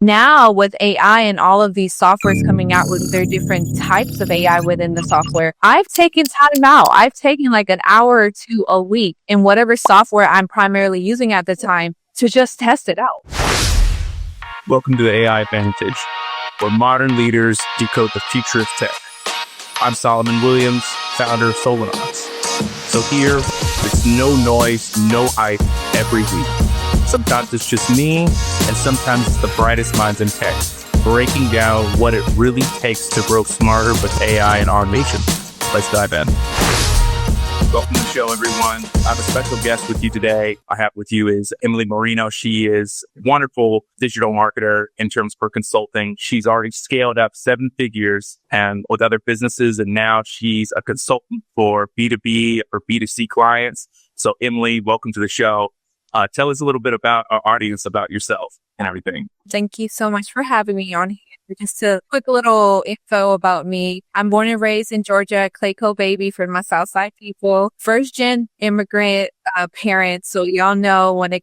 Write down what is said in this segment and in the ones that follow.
Now with AI and all of these softwares coming out with their different types of AI within the software, I've taken time out. I've taken like an hour or two a week in whatever software I'm primarily using at the time to just test it out. Welcome to the AI Advantage, where modern leaders decode the future of tech. I'm Solomon Williams, founder of Solanauts. So here, it's no noise, no hype every week. Sometimes it's just me, and sometimes it's the brightest minds in tech, breaking down what it really takes to grow smarter with AI and automation. Let's dive in. Welcome to the show, everyone. I have a special guest with you today. I have with you is Emily Moreno. She is a wonderful digital marketer in terms of her consulting. She's already scaled up 7 figures and with other businesses, and now she's a consultant for B2B or B2C clients. So Emily, welcome to the show. Tell us a little bit about our audience, about yourself and everything. Thank you so much for having me on here. Just a quick little info about me. I'm born and raised in Georgia, Clayco baby for my Southside people. First gen immigrant parents. So y'all know when you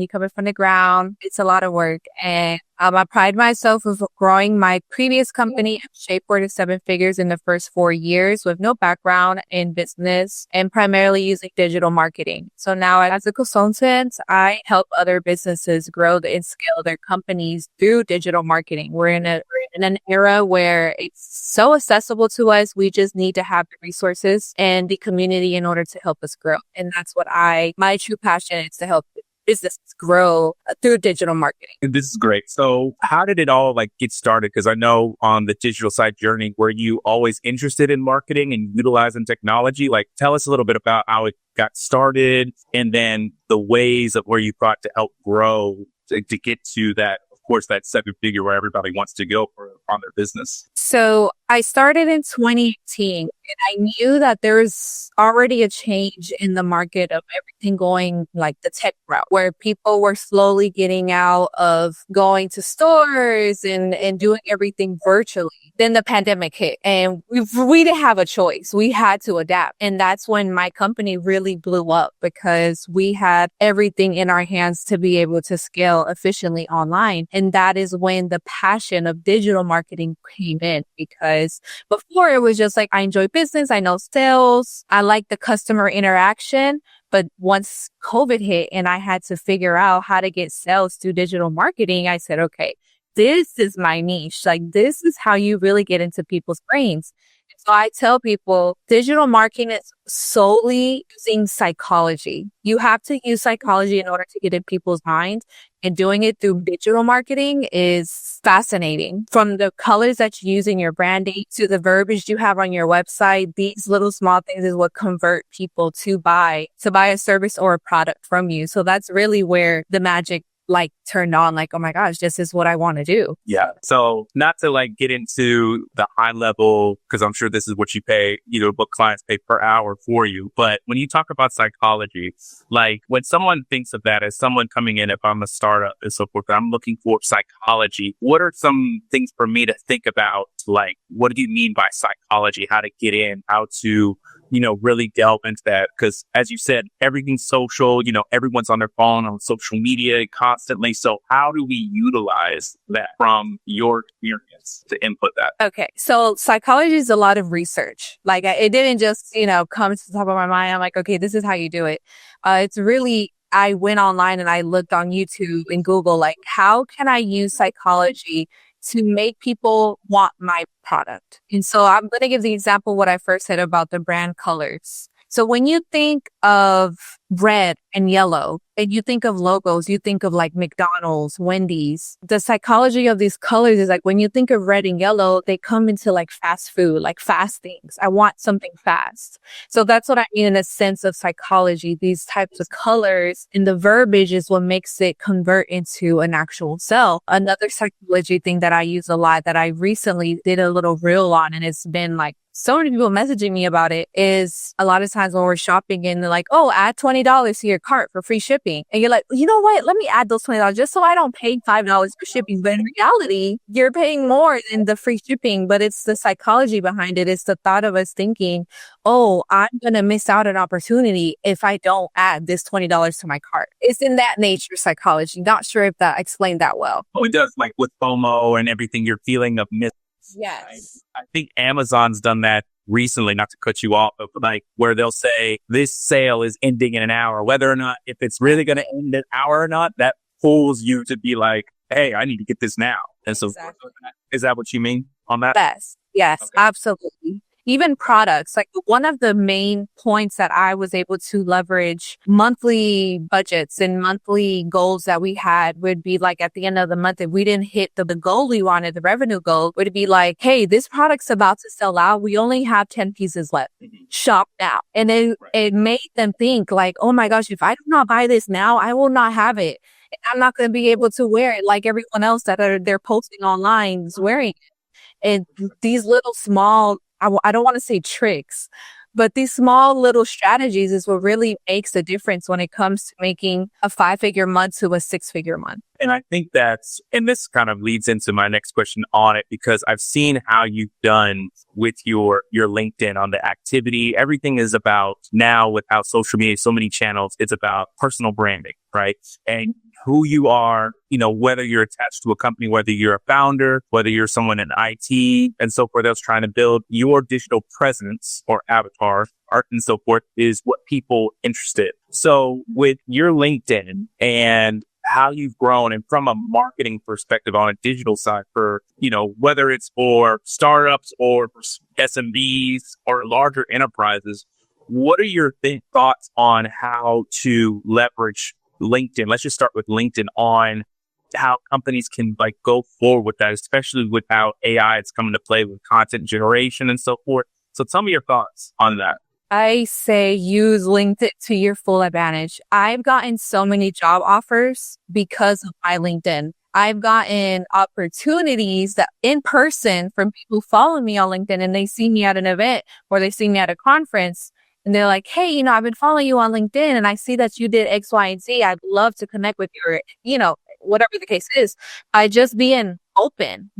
come from the ground, it's a lot of work. And I pride myself of growing my previous company, Shapewear, to 7 figures in the first 4 years with no background in business and primarily using digital marketing. So now as a consultant, I help other businesses grow and scale their companies through digital marketing. We're in an era where it's so accessible to us. We just need to have the resources and the community in order to help us grow. And that's what my true passion is, to help businesses grow through digital marketing. This is great. So how did it all get started? Because I know on the digital side journey, were you always interested in marketing and utilizing technology? Tell us a little bit about how it got started and then the ways of where you thought to help grow to get to that, of course, that 7 figure where everybody wants to go on their business. So I started in 2018 and I knew that there was already a change in the market of everything going like the tech route, where people were slowly getting out of going to stores and doing everything virtually. Then the pandemic hit and we didn't have a choice. We had to adapt. And that's when my company really blew up, because we had everything in our hands to be able to scale efficiently online. And that is when the passion of digital marketing came in, because before it was just I enjoy business, I know sales, I like the customer interaction. But once COVID hit and I had to figure out how to get sales through digital marketing, I said, okay, this is my niche. This is how you really get into people's brains. So I tell people digital marketing is solely using psychology. You have to use psychology in order to get in people's minds. And doing it through digital marketing is fascinating. From the colors that you use in your branding to the verbiage you have on your website, these little small things is what convert people to buy a service or a product from you. So that's really where the magic turned on, oh my gosh, this is what I want to do. Yeah. So not to get into the high level, because I'm sure this is what you pay, what clients pay per hour for you. But when you talk about psychology, when someone thinks of that as someone coming in, if I'm a startup and so forth, I'm looking for psychology. What are some things for me to think about? What do you mean by psychology? How to get in, how to really delve into that. Because as you said, everything's social, everyone's on their phone, on social media constantly. So how do we utilize that from your experience to input that? Okay. So psychology is a lot of research. It didn't just, come to the top of my mind. I'm like, okay, this is how you do it. It's really, I went online and I looked on YouTube and Google, how can I use psychology to make people want my product? And so I'm going to give the example what I first said about the brand colors. So when you think of red and yellow and you think of logos, you think of McDonald's, Wendy's. The psychology of these colors is when you think of red and yellow, they come into fast food, fast things. I want something fast. So that's what I mean in a sense of psychology. These types of colors and the verbiage is what makes it convert into an actual sale. Another psychology thing that I use a lot that I recently did a little reel on, and it's been so many people messaging me about it is a lot of times when we're shopping and they're like, oh, add $20 to your cart for free shipping. And you're like, you know what? Let me add those $20 just so I don't pay $5 for shipping. But in reality, you're paying more than the free shipping, but it's the psychology behind it. It's the thought of us thinking, oh, I'm going to miss out an opportunity if I don't add this $20 to my cart. It's in that nature psychology. Not sure if that explained that well. Oh, it does, like with FOMO and everything, your feeling of miss. Yes. I think Amazon's done that recently, not to cut you off, but like where they'll say this sale is ending in an hour, whether or not, if it's really going to end an hour or not, that pulls you to be like, hey, I need to get this now. And so is that what you mean on that? Yes, Okay. absolutely. Even products, like one of the main points that I was able to leverage monthly budgets and monthly goals that we had would be like at the end of the month, if we didn't hit the goal we wanted, the revenue goal, would be like, hey, this product's about to sell out. We only have 10 pieces left. Shop now. And it made them think like, oh my gosh, if I do not buy this now, I will not have it. I'm not going to be able to wear it like everyone else that they're posting online is wearing it. And these little small, I don't want to say tricks, but these small little strategies is what really makes a difference when it comes to making a 5-figure month to a 6-figure month. And I think and this kind of leads into my next question on it, because I've seen how you've done with your LinkedIn on the activity. Everything is about now without social media, so many channels, it's about personal branding, right? And who you are, whether you're attached to a company, whether you're a founder, whether you're someone in IT and so forth that's trying to build your digital presence or avatar, art and so forth is what people interested. So with your LinkedIn and how you've grown, and from a marketing perspective on a digital side for, whether it's for startups or for SMBs or larger enterprises, what are your thoughts on how to leverage LinkedIn? Let's just start with LinkedIn on how companies can go forward with that, especially with how AI is coming to play with content generation and so forth. So tell me your thoughts on that. I say use LinkedIn to your full advantage. I've gotten so many job offers because of my LinkedIn. I've gotten opportunities that in person from people who follow me on LinkedIn, and they see me at an event or they see me at a conference. And they're like, hey, I've been following you on LinkedIn and I see that you did X, Y, and Z. I'd love to connect with you, whatever the case is. I just being open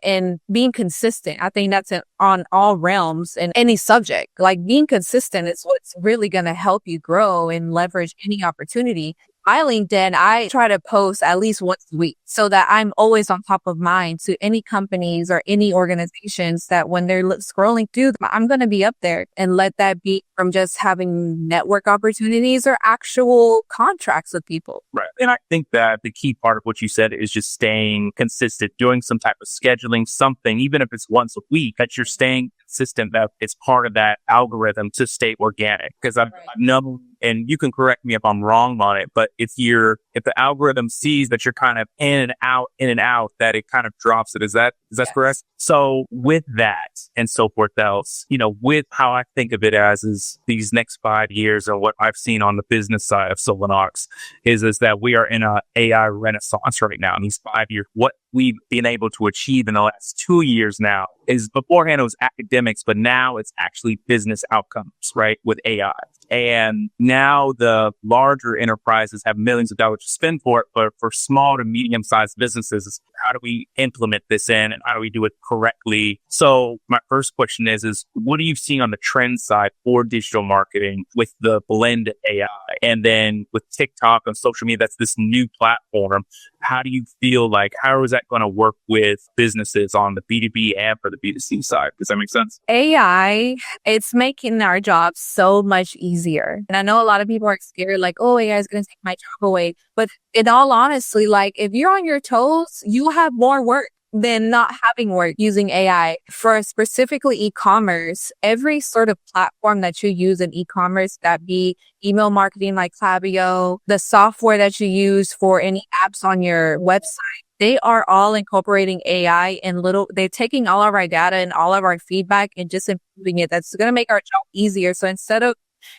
and being consistent. I think that's on all realms in any subject. Like being consistent is what's really going to help you grow and leverage any opportunity. My LinkedIn, I try to post at least once a week so that I'm always on top of mind to any companies or any organizations that when they're scrolling through them, I'm going to be up there, and let that be from just having network opportunities or actual contracts with people. Right. And I think that the key part of what you said is just staying consistent, doing some type of scheduling, something, even if it's once a week, that you're staying consistent, that it's part of that algorithm to stay organic. Because I've known, and you can correct me if I'm wrong on it, but if the algorithm sees that you're kind of in and out, that it kind of drops it. Is that correct? So with that and so forth else, with how I think of it as is these next 5 years, and what I've seen on the business side of Solenox is that we are in a AI renaissance right now. In these 5 years, what we've been able to achieve in the last 2 years now is, beforehand it was academics, but now it's actually business outcomes, right? With AI. And now the larger enterprises have millions of dollars to spend for it, but for small to medium sized businesses, how do we implement this in and how do we do it correctly? So my first question is what are you seeing on the trend side for digital marketing with the blend of AI? And then with TikTok and social media, that's this new platform. How do you feel like, how is that going to work with businesses on the B2B and for the B2C side? Does that make sense? AI, it's making our jobs so much easier. And I know a lot of people are scared, like, oh, AI is going to take my job away. But in all honesty, like if you're on your toes, you have more work than not having work using AI. For specifically e-commerce, every sort of platform that you use in e-commerce, that be email marketing like Klaviyo, the software that you use for any apps on your website, they are all incorporating AI and they're taking all of our data and all of our feedback and just improving it. That's going to make our job easier. So instead of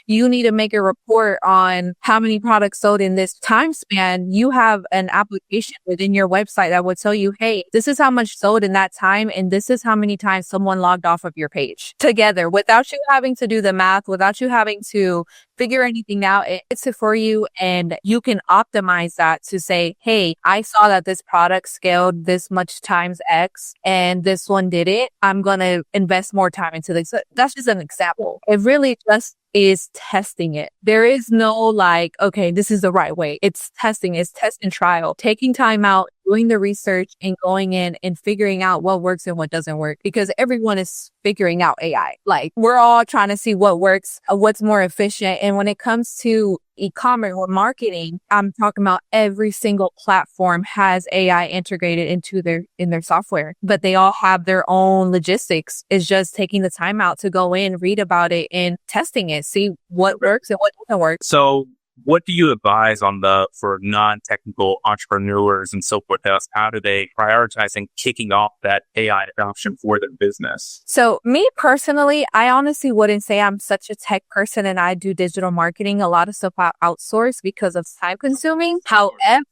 you need to make a report on how many products sold in this time span, you have an application within your website that would tell you, hey, this is how much sold in that time, and this is how many times someone logged off of your page together without you having to do the math, without you having to figure anything out. It's it for you, and you can optimize that to say, hey, I saw that this product scaled this much times X and this one did it. I'm going to invest more time into this. So that's just an example. It really just is testing it. There is no like, okay, this is the right way. It's testing, it's test and trial, taking time out, doing the research and going in and figuring out what works and what doesn't work, because everyone is figuring out AI. Like we're all trying to see what works, what's more efficient. And when it comes to e-commerce or marketing, I'm talking about every single platform has AI integrated into their software, but they all have their own logistics. It's just taking the time out to go in, read about it and testing it, see what works and what doesn't work. So what do you advise for non-technical entrepreneurs and so forth else? How do they prioritize and kicking off that AI adoption for their business? So me personally, I honestly wouldn't say I'm such a tech person and I do digital marketing. A lot of stuff I outsource because of time consuming. However,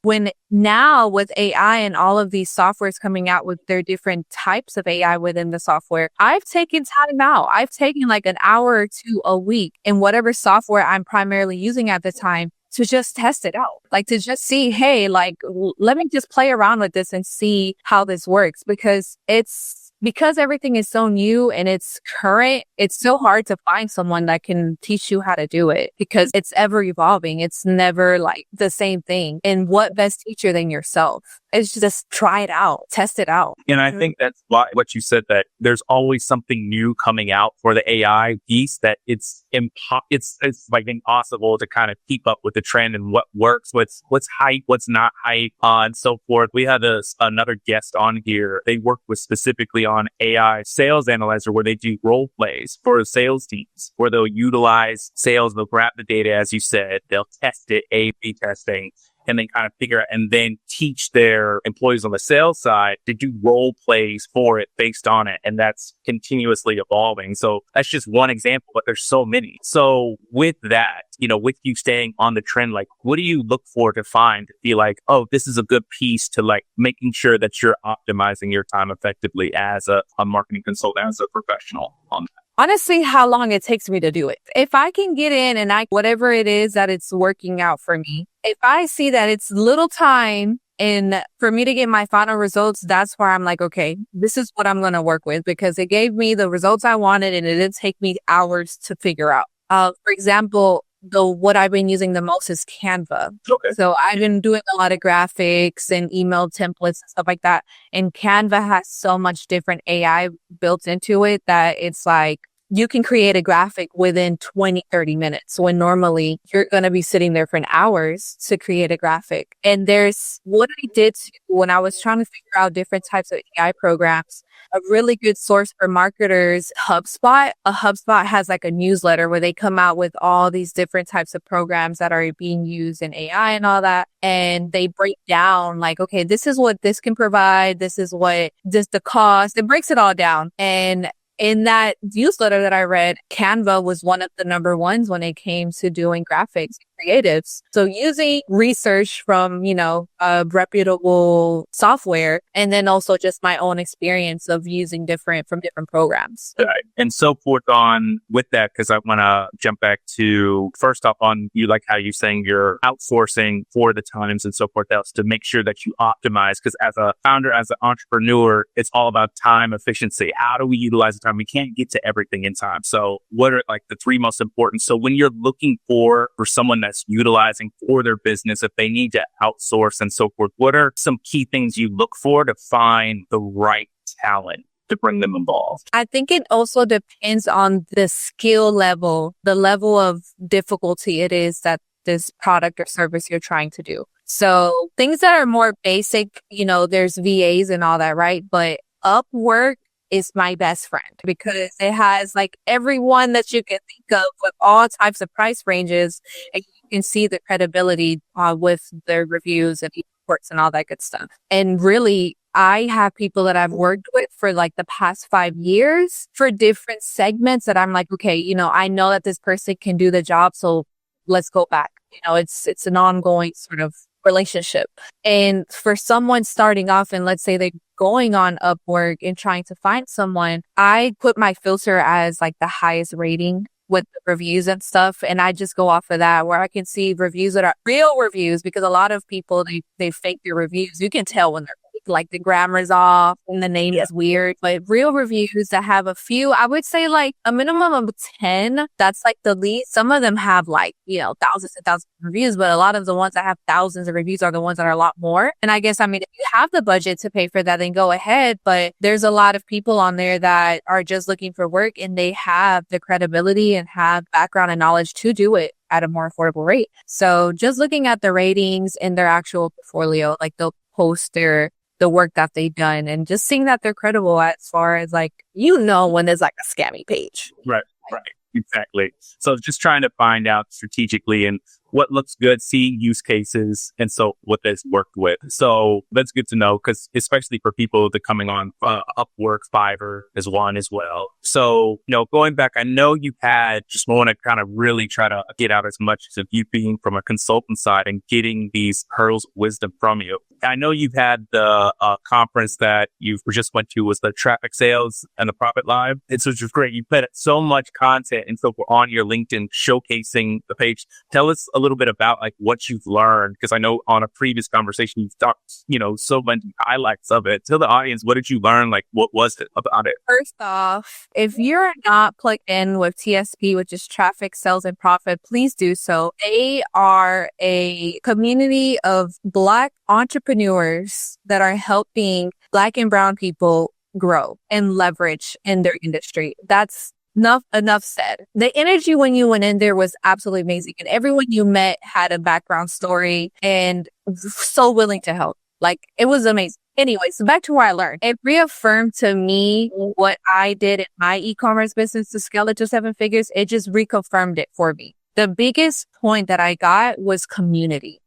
when now with AI and all of these softwares coming out with their different types of AI within the software, I've taken time out. I've taken like an hour or two a week in whatever software I'm primarily using at the time to just test it out. Like to just see, hey, like, let me just play around with this and see how this works, because everything is so new and it's current, it's so hard to find someone that can teach you how to do it because it's ever evolving. It's never like the same thing. And what best teacher than yourself? It's just try it out, test it out. And I think that's why what you said, that there's always something new coming out for the AI piece, that it's like impossible to kind of keep up with the trend and what works, what's hype, what's not hype, and so forth. We had another guest on here. They work with specifically on AI sales analyzer, where they do role plays for sales teams, where they'll utilize sales, they'll grab the data, as you said, they'll test it, A/B testing, and then kind of figure out and then teach their employees on the sales side to do role plays for it based on it. And that's continuously evolving. So that's just one example, but there's so many. So with that, with you staying on the trend, like what do you look for to find to be like, oh, this is a good piece to like making sure that you're optimizing your time effectively as a marketing consultant, as a professional on that? Honestly, how long it takes me to do it. If I can get in and whatever it is that it's working out for me, if I see that it's little time and for me to get my final results, that's where I'm like, okay, this is what I'm going to work with, because it gave me the results I wanted and it didn't take me hours to figure out. For example, what I've been using the most is Canva. Okay. So I've been doing a lot of graphics and email templates and stuff like that. And Canva has so much different AI built into it that it's like, you can create a graphic within 20, 30 minutes when normally you're going to be sitting there for hours to create a graphic. And there's what I did when I was trying to figure out different types of AI programs. A really good source for marketers, HubSpot. HubSpot has like a newsletter where they come out with all these different types of programs that are being used in AI and all that. And they break down like, okay, this is what this can provide. This is what the cost. It breaks it all down. And in that newsletter that I read, Canva was one of the number ones when it came to doing graphics and creatives. So using research from, reputable software, and then also just my own experience of using different programs. Right. And so forth on with that, because I want to jump back to first off on you, like how you're saying you're outsourcing for the times and so forth else to make sure that you optimize. Because as a founder, as an entrepreneur, it's all about time efficiency. How do we utilize the time? We can't get to everything in time. So what are like the three most important? So when you're looking for someone that's utilizing for their business, if they need to outsource and so forth, what are some key things you look for to find the right talent to bring them involved? I think it also depends on the skill level, the level of difficulty it is that this product or service you're trying to do. So things that are more basic, there's VAs and all that, right? But Upwork is my best friend because it has like everyone that you can think of with all types of price ranges, and you can see the credibility with their reviews and reports and all that good stuff. And really, I have people that I've worked with for like the past 5 years for different segments that I'm like, okay, I know that this person can do the job. So let's go back. It's an ongoing sort of relationship. And for someone starting off and let's say they're going on Upwork and trying to find someone, I put my filter as like the highest rating with the reviews and stuff. And I just go off of that where I can see reviews that are real reviews because a lot of people, they fake their reviews. You can tell when they're fake, like the grammar's off and the name is weird, but real reviews that have a few, I would say like a minimum of 10. That's like the least. Some of them have like, thousands and thousands of reviews, but a lot of the ones that have thousands of reviews are the ones that are a lot more. And I guess, if you have the budget to pay for that, then go ahead. But there's a lot of people on there that are just looking for work and they have the credibility and have background and knowledge to do it at a more affordable rate. So just looking at the ratings in their actual portfolio, like they'll post the work that they've done and just seeing that they're credible as far as like, when there's like a scammy page. Right. Exactly. So just trying to find out strategically and what looks good, seeing use cases, and so what that's worked with. So that's good to know because especially for people that coming on Upwork, Fiverr is one as well. So, going back, I know you just want to kind of really try to get out as much of you being from a consultant side and getting these pearls of wisdom from you. I know you've had the conference that you just went to was the Traffic Sales and the Profit Live. It's which was great. You put so much content and so forth on your LinkedIn showcasing the page. Tell us a little bit about like what you've learned, because I know on a previous conversation you've talked, so many highlights of it. Tell the audience, what did you learn? Like, what was it about it? First off, if you're not plugged in with TSP, which is Traffic Sales and Profit, please do so. They are a community of Black entrepreneurs that are helping Black and brown people grow and leverage in their industry. That's enough said. The energy when you went in there was absolutely amazing. And everyone you met had a background story and so willing to help. Like, it was amazing. Anyway, so back to where I learned. It reaffirmed to me what I did in my e-commerce business to scale it to 7 figures. It just reconfirmed it for me. The biggest point that I got was community.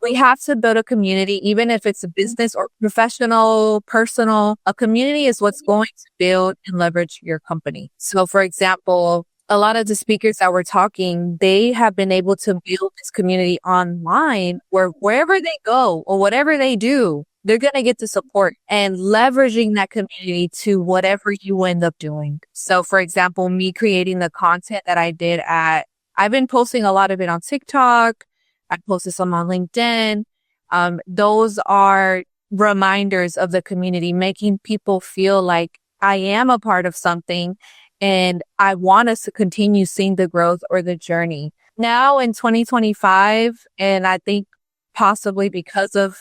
We have to build a community, even if it's a business or professional, personal. A community is what's going to build and leverage your company. So, for example, a lot of the speakers that we're talking, they have been able to build this community online where wherever they go or whatever they do, they're going to get the support and leveraging that community to whatever you end up doing. So, for example, me creating the content that I did I've been posting a lot of it on TikTok. I posted some on LinkedIn. Those are reminders of the community, making people feel like I am a part of something and I want us to continue seeing the growth or the journey. Now in 2025, and I think possibly because of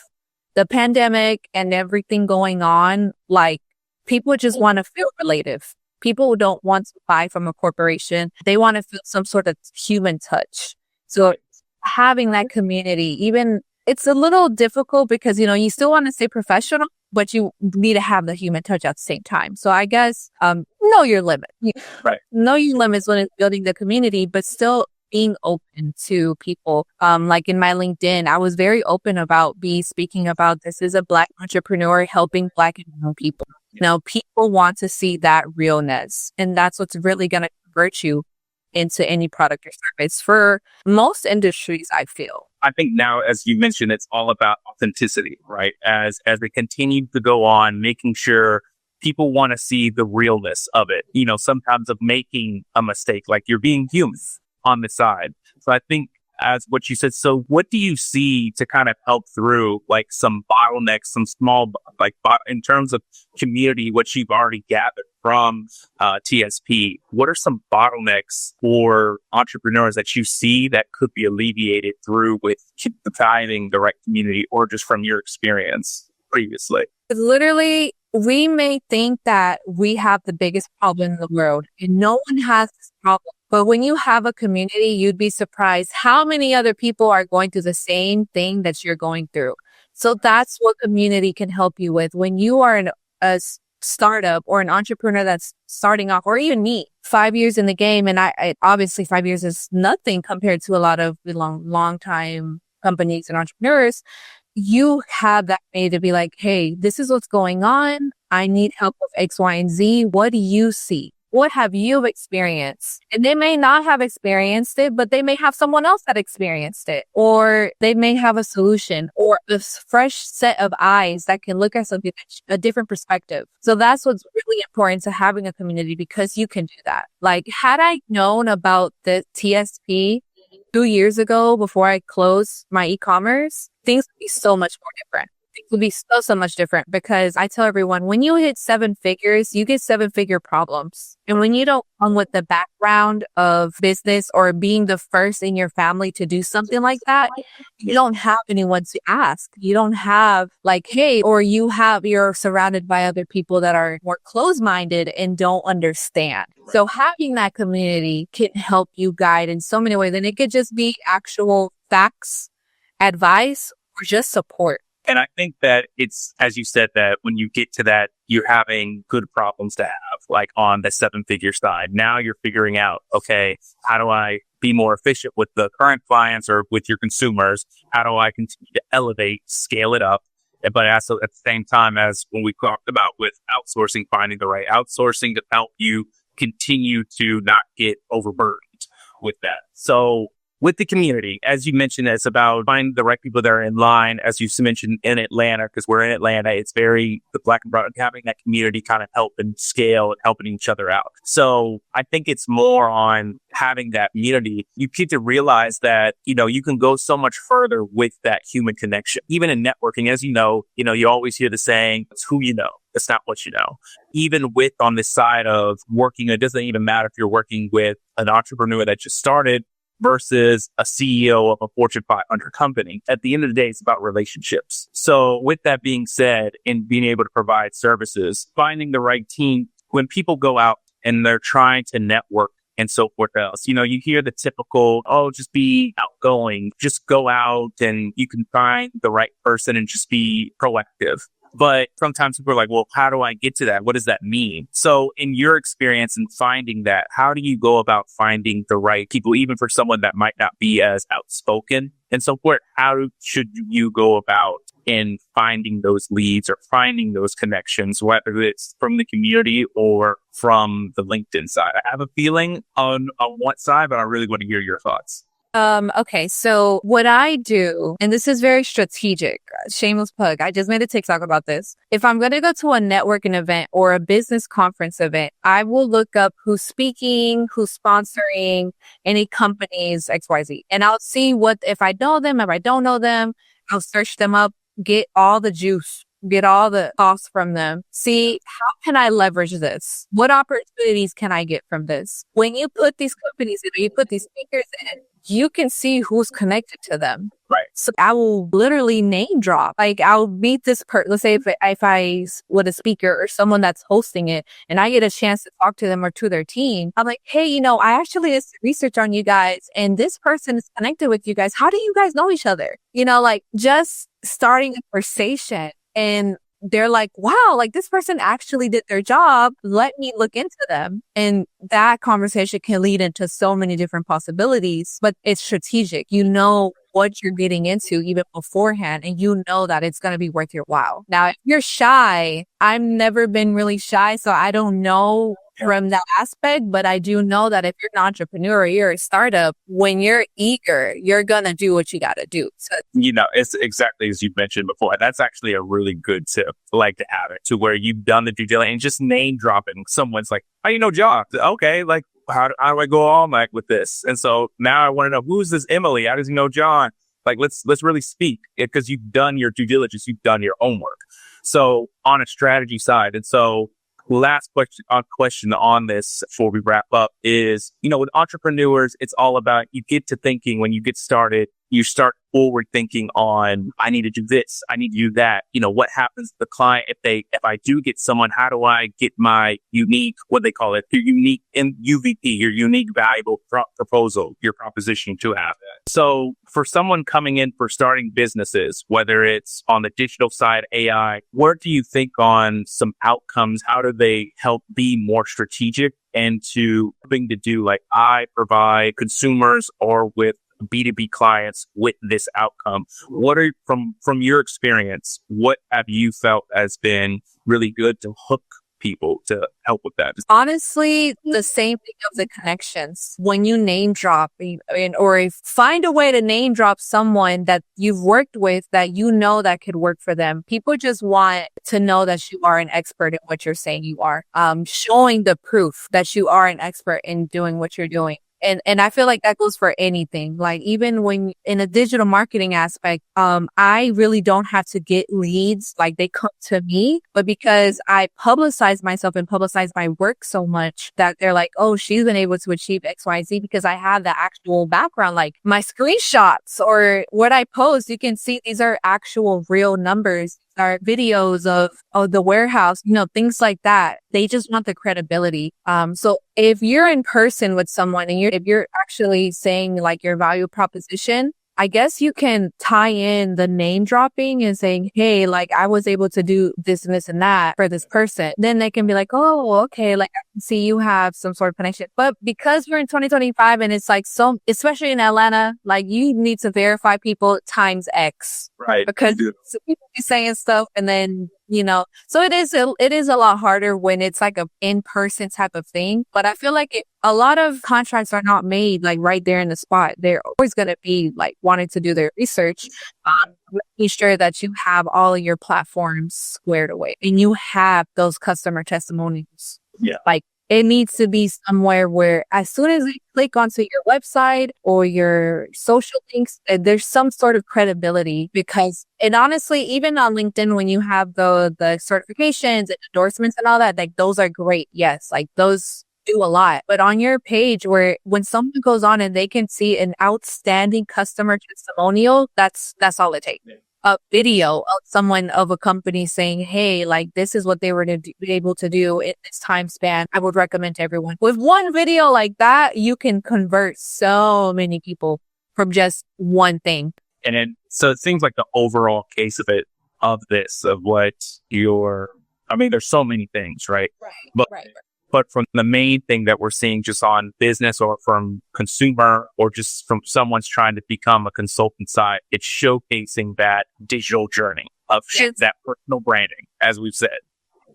the pandemic and everything going on, like people just want to feel relative. People don't want to buy from a corporation. They want to feel some sort of human touch. So having that community, even it's a little difficult because, you still want to stay professional, but you need to have the human touch at the same time. So I guess, know your limit. Right. Know your limits when it's building the community, but still being open to people. Like in my LinkedIn, I was very open about speaking about this is a Black entrepreneur helping Black and brown people. People want to see that realness, and that's what's really going to convert you into any product or service for most industries, I feel. I think now, as you mentioned, it's all about authenticity, right? As we continue to go on, making sure people want to see the realness of it, sometimes of making a mistake, like you're being human on the side. So I think as what you said, so what do you see to kind of help through like some bottlenecks, some small, in terms of community, what you've already gathered from TSP, what are some bottlenecks for entrepreneurs that you see that could be alleviated through with finding the right community or just from your experience previously? Literally, we may think that we have the biggest problem in the world and no one has this problem. But when you have a community, you'd be surprised how many other people are going through the same thing that you're going through. So that's what community can help you with. When you are a startup or an entrepreneur that's starting off, or even me, 5 years in the game, and I obviously 5 years is nothing compared to a lot of long time companies and entrepreneurs. you have that way to be like, hey, this is what's going on. I need help with X, Y, and Z. What do you see? What have you experienced? And they may not have experienced it, but they may have someone else that experienced it, or they may have a solution or a fresh set of eyes that can look at something, a different perspective. So that's what's really important to having a community, because you can do that. Like, had I known about the TSP 2 years ago before I closed my e-commerce, things would be so much more different. Things would be so much different, because I tell everyone, when you hit 7 figures, you get 7-figure problems. And when you don't come with the background of business or being the first in your family to do something like that, you don't have anyone to ask. You don't have like, hey, or you're surrounded by other people that are more closed-minded and don't understand. So having that community can help you guide in so many ways. And it could just be actual facts, advice, or just support. And I think that it's, as you said, that when you get to that, you're having good problems to have, like on the 7-figure side. Now you're figuring out, okay, how do I be more efficient with the current clients or with your consumers? How do I continue to elevate, scale it up? But also at the same time, as when we talked about with outsourcing, finding the right outsourcing to help you continue to not get overburdened with that. So with the community, as you mentioned, it's about finding the right people that are in line, as you mentioned, in Atlanta, because we're in Atlanta. It's very the Black and Brown, having that community kind of help and scale and helping each other out. So I think it's more on having that community. You get to realize that, you can go so much further with that human connection. Even in networking, as you know, you always hear the saying, it's who you know. It's not what you know. Even with on this side of working, it doesn't even matter if you're working with an entrepreneur that just started versus a CEO of a Fortune 500 company. At the end of the day, it's about relationships. So with that being said, and being able to provide services, finding the right team, when people go out and they're trying to network and so forth else, you hear the typical, just be outgoing, just go out and you can find the right person and just be proactive. But sometimes people are like, well, how do I get to that? What does that mean? So in your experience in finding that, how do you go about finding the right people, even for someone that might not be as outspoken and so forth? How should you go about in finding those leads or finding those connections, whether it's from the community or from the LinkedIn side? I have a feeling on one side, but I really want to hear your thoughts. Okay. So what I do, and this is very strategic, shameless plug. I just made a TikTok about this. If I'm going to go to a networking event or a business conference event, I will look up who's speaking, who's sponsoring, any companies, XYZ. And I'll see if I know them, if I don't know them, I'll search them up, get all the juice, get all the costs from them. See, how can I leverage this? What opportunities can I get from this? When you put these companies in, you put these speakers in, you can see who's connected to them. Right. So I will literally name drop. Like, I'll meet this person. Let's say if I with a speaker or someone that's hosting it and I get a chance to talk to them or to their team, I'm like, hey, I actually did some research on you guys and this person is connected with you guys. How do you guys know each other? Like just starting a conversation, and they're like, wow, like this person actually did their job. Let me look into them. And that conversation can lead into so many different possibilities, but it's strategic. You know what you're getting into even beforehand, and you know that it's going to be worth your while. Now, if you're shy, I've never been really shy, so I don't know from that aspect, but I do know that if you're an entrepreneur or you're a startup, when you're eager, you're going to do what you got to do. So, it's exactly as you mentioned before. That's actually a really good tip, like to have it to where you've done the due diligence and just name dropping. Someone's like, how do you know John? Okay, like how do I go on like with this? And so now I want to know, who's this Emily? How does he know John? Like, let's really speak, because you've done your due diligence, you've done your own work. So on a strategy side, and so last question on this before we wrap up is, with entrepreneurs, it's all about, you get to thinking when you get started, you start forward thinking on, I need to do this, I need to do that. What happens to the client if I do get someone, how do I get my unique, what they call it, your unique UVP, your unique valuable proposal, your proposition to have that. So for someone coming in for starting businesses, whether it's on the digital side, AI, what do you think on some outcomes? How do they help be more strategic and to helping to do like I provide consumers or with B2B clients with this outcome. What are from your experience, what have you felt has been really good to hook people to help with that? Honestly, the same thing of the connections. When you name drop or find a way to name drop someone that you've worked with that you know that could work for them. People just want to know that you are an expert in what you're saying you are. Showing the proof that you are an expert in doing what you're doing. And I feel like that goes for anything. Like even when in a digital marketing aspect, I really don't have to get leads. Like they come to me, but because I publicize myself and publicize my work so much that they're like, oh, she's been able to achieve X, Y, Z because I have the actual background, like my screenshots or what I post. You can see these are actual real numbers. Are videos of the warehouse, things like that. They just want the credibility. So if you're in person with someone and if you're actually saying like your value proposition, I guess you can tie in the name dropping and saying, hey, like I was able to do this and this and that for this person. Then they can be like, oh, okay. Like I can see you have some sort of connection. But because we're in 2025 and it's like especially in Atlanta, like you need to verify people times X. Right. Because people be saying stuff and then, so it is a lot harder when it's like a in-person type of thing. But I feel like a lot of contracts are not made like right there in the spot. They're always going to be like wanting to do their research, making sure that you have all of your platforms squared away and you have those customer testimonials. Yeah. Like it needs to be somewhere where as soon as they click onto your website or your social links, there's some sort of credibility and honestly, even on LinkedIn, when you have the certifications and endorsements and all that, like those are great. Yes. Like those do a lot, but on your page when someone goes on and they can see an outstanding customer testimonial, that's all it takes. Yeah. A video of a company saying, hey, like this is what they were to be able to do in this time span. I would recommend to everyone. With one video like that, you can convert so many people from just one thing. And so it seems like the overall case of what there's so many things, right? Right. But from the main thing that we're seeing just on business or from consumer or just from someone's trying to become a consultant side, it's showcasing that digital journey of that personal branding, as we've said,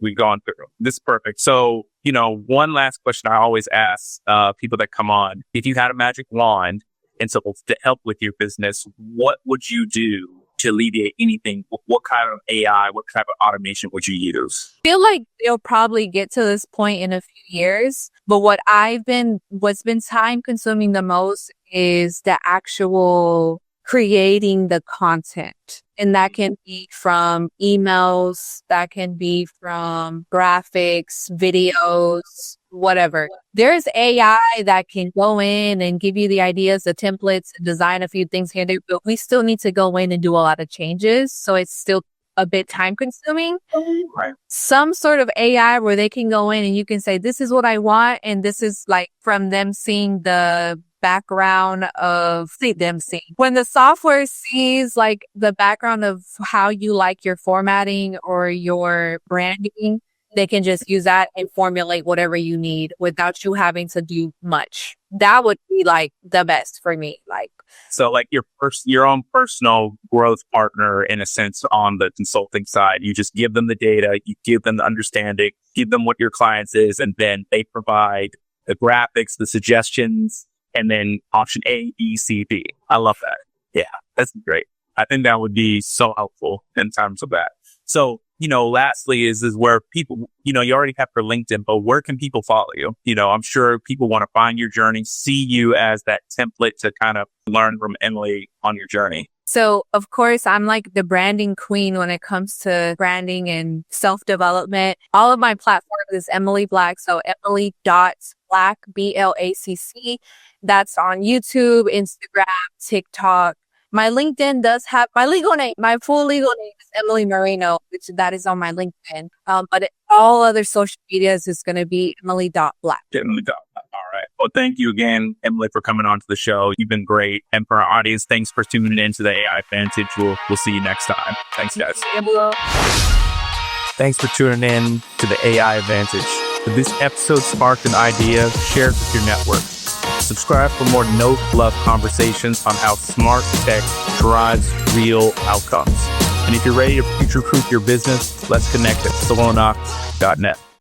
we've gone through. This is perfect. So, one last question I always ask people that come on, if you had a magic wand and so to help with your business, what would you do to alleviate anything? What kind of AI, what type of automation would you use? I feel like they'll probably get to this point in a few years, but what's been time consuming the most is the actual creating the content. And that can be from emails, that can be from graphics, videos, whatever. There's AI that can go in and give you the ideas, the templates, design a few things here and there, but we still need to go in and do a lot of changes. So it's still a bit time consuming. Right. Some sort of AI where they can go in and you can say, this is what I want. And this is like from them seeing the background when the software sees like the background of how you like your formatting or your branding, they can just use that and formulate whatever you need without you having to do much. That would be like the best for me. So like your own personal growth partner in a sense on the consulting side, you just give them the data, you give them the understanding, give them what your clients is, and then they provide the graphics, the suggestions, and then option A, B, C, D. I love that. Yeah, that's great. I think that would be so helpful in terms of that. So, lastly is where people, you already have for LinkedIn, but where can people follow you? I'm sure people want to find your journey, see you as that template to kind of learn from Emily on your journey. So, of course, I'm like the branding queen when it comes to branding and self-development. All of my platforms is Emily Black. So Emily.Black, BLACC. That's on YouTube, Instagram, TikTok. My LinkedIn does have my legal name. My full legal name is Emily Moreno, which that is on my LinkedIn. But all other social medias is going to be Emily.Black. Emily.Black. All right. Well, thank you again, Emily, for coming on to the show. You've been great. And for our audience, thanks for tuning into the AI Advantage. We'll see you next time. Thanks, guys. Thanks for tuning in to the AI Advantage. If this episode sparked an idea, share it with your network. Subscribe for more no-fluff conversations on how smart tech drives real outcomes. And if you're ready to future-proof your business, let's connect at solonox.net.